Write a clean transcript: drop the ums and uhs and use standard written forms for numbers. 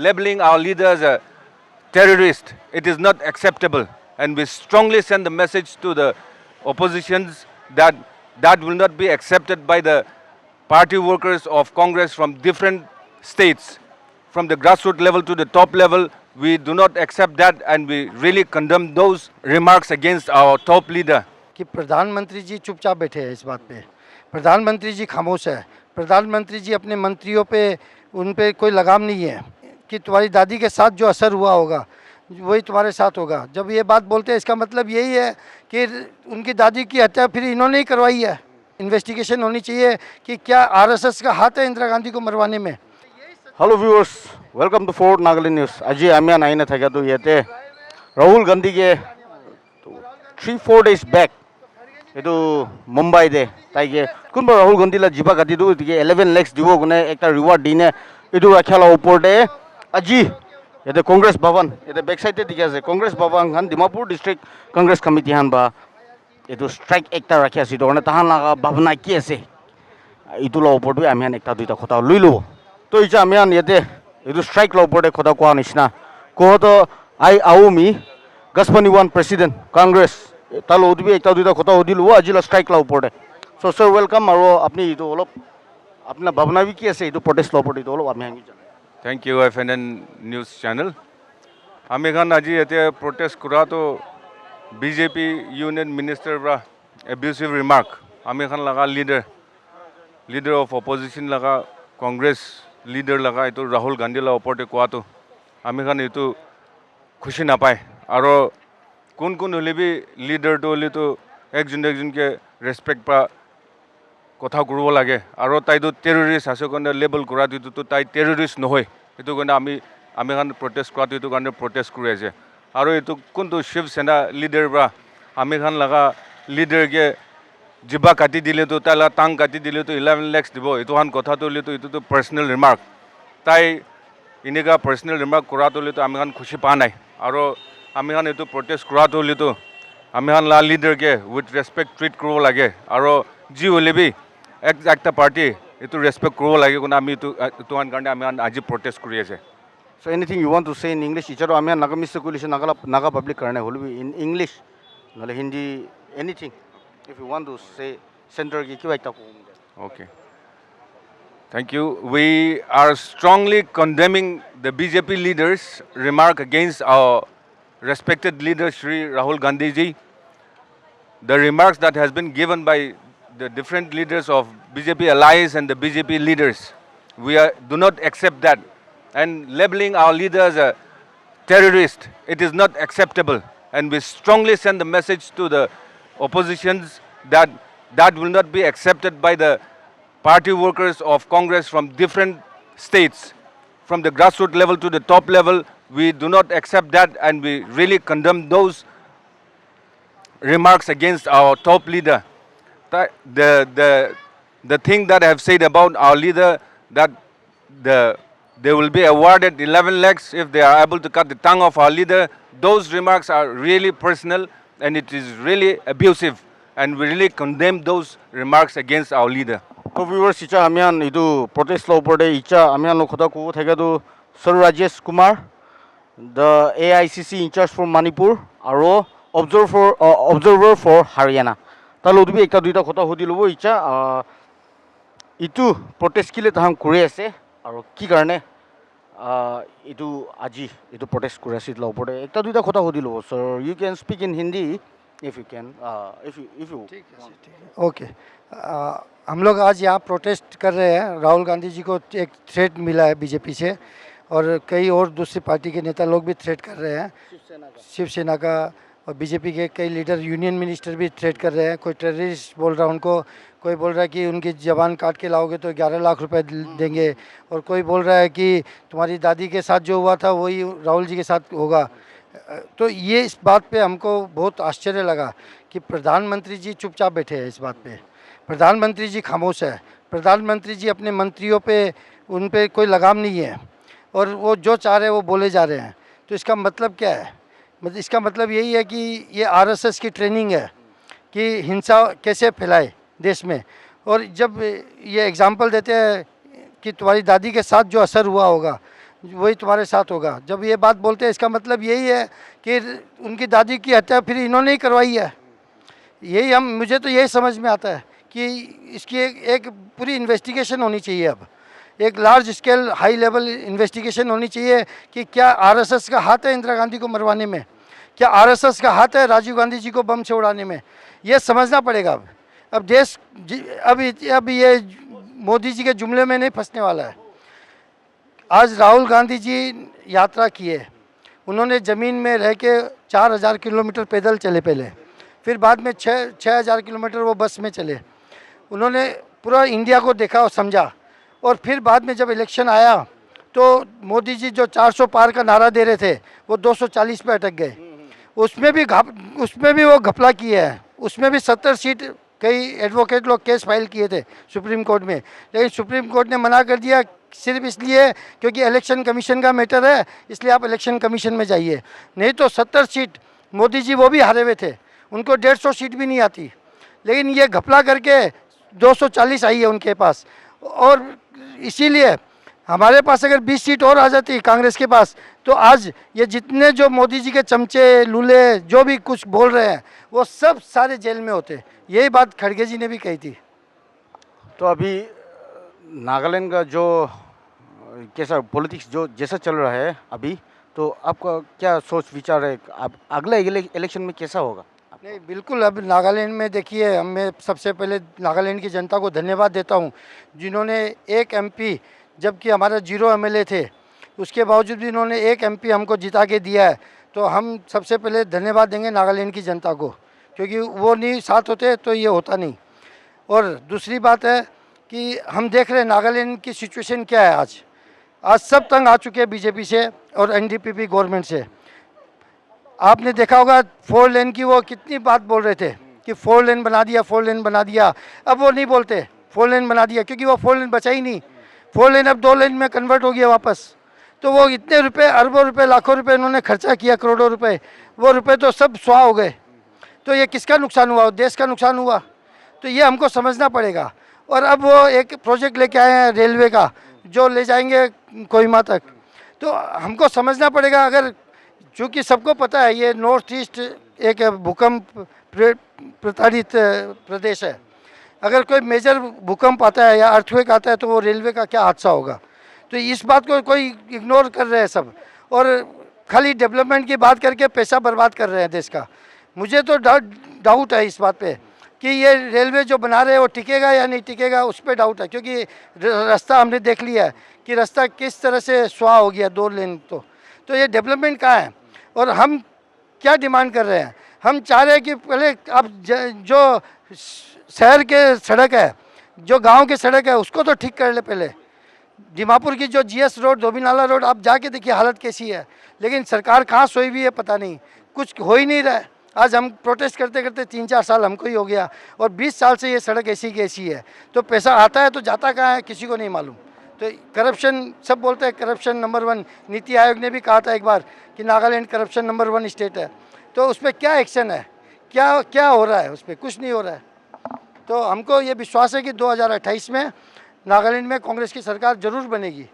Labeling our leader as a terrorist, it is not acceptable. And we strongly send the message to the oppositions that that will not be accepted by the party workers of Congress from different states, from the grassroots level to the top level. We do not accept that, and we really condemn those remarks against our top leader. कि प्रधानमंत्री जी चुपचाप बैठे हैं इस बात पे। प्रधानमंत्री जी खामोश है। प्रधानमंत्री जी अपने मंत्रियों पे उन पे कोई लगाम नहीं है कि तुम्हारी दादी के साथ जो असर हुआ होगा वही तुम्हारे साथ होगा। जब ये बात बोलते हैं इसका मतलब यही है कि उनकी दादी की हत्या फिर इन्होंने ही करवाई है। इन्वेस्टिगेशन होनी चाहिए कि क्या आरएसएस का हाथ है इंदिरा गांधी को मरवाने में। Hello viewers, welcome to fort Nagaland news. आज आमी आईना था तो ये राहुल गांधी के 3-4 days बैक ये मुंबई दे ताइके कुछ राहुल गांधी ला जीवा काटी 11 lakhs दिवो गुने एक रिवार्ड दीने ये रखा ऊपर दे आज ये कांग्रेस भवन ये बैक साइड दिखे कांग्रेस भवन खान डिमापुर डिस्ट्रिक्ट कांग्रेस कमिटी हान बा ये स्ट्राइक एक रखा तहान लगा भावना कि इतुला ऊपर आम एक दुटा खता लुई लो तो इच्छा आम ये स्ट्राइक ऊपर खता क्या निचना कह तो आई आओ मी गसपनी वन प्रेसिडेंट कांग्रेस ताल एक दुटा खता सुधिलो आज स्ट्राइक ऊपर सो सर वेलकम और अपनी अलग अपना भावना भी कि प्रोटेस्ट ऊपर अलग Thank you, FNN News Channel. আমি খান আজি এতিয়া protest কৰা তো BJP Union Minister পৰা abusive remark আমি খান লগা leader of opposition লগা Congress leader লগা এইটো ৰাহুল গান্ধী লা ওপৰতে কোৱাটো আমি খান এইটো খুশি নাপায় আৰু কোন হলিবি leader তো হলি তো একজনকে ৰেসপেক্ট পা কথা কৰিব লাগে আৰু তাইটো টেৰৰিষ্ট আছে কাৰণে লেবেল কৰা দিটো তাই টেৰৰিষ্ট নহয় এটো কাৰণে আমি খান প্ৰটেষ্ট কৰাটো এটো কাৰণে প্ৰটেষ্ট কৰি আছে আৰু এটো কোনটো শিৱসেনা লিডাৰ বা আমি খান লগা লিডাৰকে জিবা কাটি দিলে তো তাইলা টাং কাটি দিলে তো 11 lakhs দিব এটো হান কথাটো হলি তো এটো পাৰ্সোনাল ৰিমাৰ্ক তাই ইনেকা পাৰ্সোনাল ৰিমাৰ্ক কৰাটো হলি তো আমি খান খুশি পা নাই আৰু আমি খান এটো প্ৰটেষ্ট কৰাটো হলি তো আমি খান লা লিডাৰকে উইথ ৰেসপেক্ট ট্ৰিট কৰিব লাগে আৰু যি হলিবি একটা পার্টি এটো রেসপেক্ট করব লাগে কোন আমি তোহান কারণে আমি আজি প্রটেস্ট করি আছে So anything you want to say in English? इचरो आमी नागा मिस्टर कुलिशन नागा पब्लिक करने होल भी in English नाले Hindi anything if you want to say center की क्यों एकता को Okay, thank you. We are strongly condemning the BJP leaders remark against our respected leader Shri Rahul Gandhi ji. The remarks that has been given by the different leaders of BJP allies and the BJP leaders, we do not accept that, and labeling our leader as a terrorist, it is not acceptable, and we strongly send the message to the oppositions that that will not be accepted by the party workers of Congress from different states, from the grassroots level to the top level. We do not accept that, and we really condemn those remarks against our top leader. The thing that I have said about our leader, that they will be awarded 11 lakhs if they are able to cut the tongue of our leader, those remarks are really personal and it is really abusive, and we really condemn those remarks against our leader. तो viewers इचा आमियान इदु protest लो ऊपर दे इचा आमियान लो खता को थे तो Sir Rajesh Kumar, the AICC in charge for Manipur, आरो observer for Haryana. तालो भी एक दुटा खता सुधिलो इच्छा इटू प्रोटेस्ट के लिए तहां करे आसे और की करने इटू आज इटू प्रोटेस्ट करे आसे ऊपर एक दुटा खता सुधिलो sir you can speak in Hindi if you can if you okay हम लोग आज यहाँ प्रोटेस्ट कर रहे हैं। राहुल गांधी जी को एक थ्रेट मिला है बीजेपी से और कई और दूसरी पार्टी के नेता लोग भी थ्रेट कर रहे हैं। शिवसेना का और बीजेपी के कई लीडर यूनियन मिनिस्टर भी थ्रेट कर रहे हैं। कोई टेररिस्ट बोल रहा है उनको, कोई बोल रहा है कि उनकी ज़बान काट के लाओगे तो 11 लाख रुपए देंगे, और कोई बोल रहा है कि तुम्हारी दादी के साथ जो हुआ था वही राहुल जी के साथ होगा। तो ये इस बात पे हमको बहुत आश्चर्य लगा कि प्रधानमंत्री जी चुपचाप बैठे हैं इस बात पे। प्रधानमंत्री जी खामोश है। प्रधानमंत्री जी अपने मंत्रियों पे उन पे कोई लगाम नहीं है और वो जो चाह रहे हैं वो बोले जा रहे हैं। तो इसका मतलब क्या है? इसका मतलब यही है कि ये आरएसएस की ट्रेनिंग है कि हिंसा कैसे फैलाए देश में। और जब ये एग्जाम्पल देते हैं कि तुम्हारी दादी के साथ जो असर हुआ होगा, वही तुम्हारे साथ होगा। जब ये बात बोलते हैं इसका मतलब यही है कि उनकी दादी की हत्या फिर इन्होंने ही करवाई है। यही मुझे तो यही समझ में आता है कि इसकी एक पूरी इन्वेस्टिगेशन होनी चाहिए। अब एक large scale high level investigation होनी चाहिए कि क्या आरएसएस का हाथ है इंदिरा गांधी को मरवाने में, क्या आरएसएस का हाथ है राजीव गांधी जी को बम से उड़ाने में। ये समझना पड़ेगा। अब देश अब ये मोदी जी के जुमले में नहीं फंसने वाला है। आज राहुल गांधी जी यात्रा किए, उन्होंने ज़मीन में रह के 4000 किलोमीटर पैदल चले पहले, फिर बाद में 6000 किलोमीटर वो बस में चले। उन्होंने पूरा इंडिया को देखा और समझा, और फिर बाद में जब इलेक्शन आया तो मोदी जी जो 400 पार का नारा दे रहे थे वो 240 पे अटक गए। उसमें भी वो घपला किया है। उसमें भी 70 सीट कई एडवोकेट लोग केस फाइल किए थे सुप्रीम कोर्ट में, लेकिन सुप्रीम कोर्ट ने मना कर दिया सिर्फ इसलिए क्योंकि इलेक्शन कमीशन का मैटर है, इसलिए आप इलेक्शन कमीशन में जाइए। नहीं तो 70 सीट मोदी जी वो भी हारे हुए थे, उनको 150 सीट भी नहीं आती, लेकिन ये घपला करके 240 आई है उनके पास। और इसीलिए हमारे पास अगर 20 सीट और आ जाती कांग्रेस के पास, तो आज ये जितने जो मोदी जी के चमचे लूले जो भी कुछ बोल रहे हैं वो सब सारे जेल में होते। यही बात खड़गे जी ने भी कही थी। तो अभी नागालैंड का जो कैसा पॉलिटिक्स जो जैसा चल रहा है अभी, तो आपका क्या सोच विचार है, अब अगला इलेक्शन में कैसा होगा? नहीं, बिल्कुल। अब नागालैंड में देखिए, मैं सबसे पहले नागालैंड की जनता को धन्यवाद देता हूँ जिन्होंने एक एमपी, जबकि हमारा 0 एमएलए थे, उसके बावजूद भी इन्होंने एक एमपी हमको जिता के दिया है। तो हम सबसे पहले धन्यवाद देंगे नागालैंड की जनता को, क्योंकि वो नहीं साथ होते तो ये होता नहीं। और दूसरी बात है कि हम देख रहे हैं नागालैंड की सिचुएशन क्या है। आज सब तंग आ चुके हैं बीजेपी से और एनडीपीपी गवर्नमेंट से। आपने देखा होगा 4 लेन की वो कितनी बात बोल रहे थे कि 4 लेन बना दिया, 4 लेन बना दिया। अब वो नहीं बोलते 4 लेन बना दिया, क्योंकि वो 4 लेन बचा ही नहीं। 4 लेन अब 2 लेन में कन्वर्ट हो गया वापस। तो वो इतने रुपए, अरबों रुपए, लाखों रुपए उन्होंने खर्चा किया, करोड़ों रुपए, वो रुपए तो सब स्वाह हो गए। तो ये किसका नुकसान हुआ? देश का नुकसान हुआ। तो ये हमको समझना पड़ेगा। और अब वो एक प्रोजेक्ट लेके आए हैं रेलवे का, जो ले जाएंगे कोहिमा तक। तो हमको समझना पड़ेगा, अगर चूँकि सबको पता है ये नॉर्थ ईस्ट एक भूकंप प्रताड़ित प्रदेश है, अगर कोई मेजर भूकंप आता है या अर्थक्वेक आता है तो वो रेलवे का क्या हादसा होगा। तो इस बात को कोई इग्नोर कर रहे हैं सब, और खाली डेवलपमेंट की बात करके पैसा बर्बाद कर रहे हैं देश का। मुझे तो डाउट है इस बात पे कि ये रेलवे जो बना रहे हैं वो टिकेगा या नहीं टिकेगा, उस पर डाउट है। क्योंकि रास्ता हमने देख लिया है कि रास्ता किस तरह से स्वाह हो गया, 2 लेन। तो ये डेवलपमेंट कहाँ है? और हम क्या डिमांड कर रहे हैं? हम चाह रहे हैं कि पहले आप जो शहर के सड़क है, जो गांव की सड़क है, उसको तो ठीक कर ले पहले। दीमापुर की जो जीएस रोड, धोबीनाला रोड, आप जाके देखिए हालत कैसी है। लेकिन सरकार कहाँ सोई हुई है पता नहीं, कुछ हो ही नहीं रहा है। आज हम प्रोटेस्ट करते करते 3-4 साल हमको ही हो गया, और 20 साल से ये सड़क ऐसी की ऐसी है। तो पैसा आता है तो जाता कहाँ है किसी को नहीं मालूम। तो करप्शन, सब बोलते हैं करप्शन नंबर 1। नीति आयोग ने भी कहा था एक बार कि नागालैंड करप्शन नंबर 1 स्टेट है। तो उस पर क्या एक्शन है? क्या क्या हो रहा है? उस पर कुछ नहीं हो रहा है। तो हमको ये विश्वास है कि 2028 में नागालैंड में कांग्रेस की सरकार जरूर बनेगी।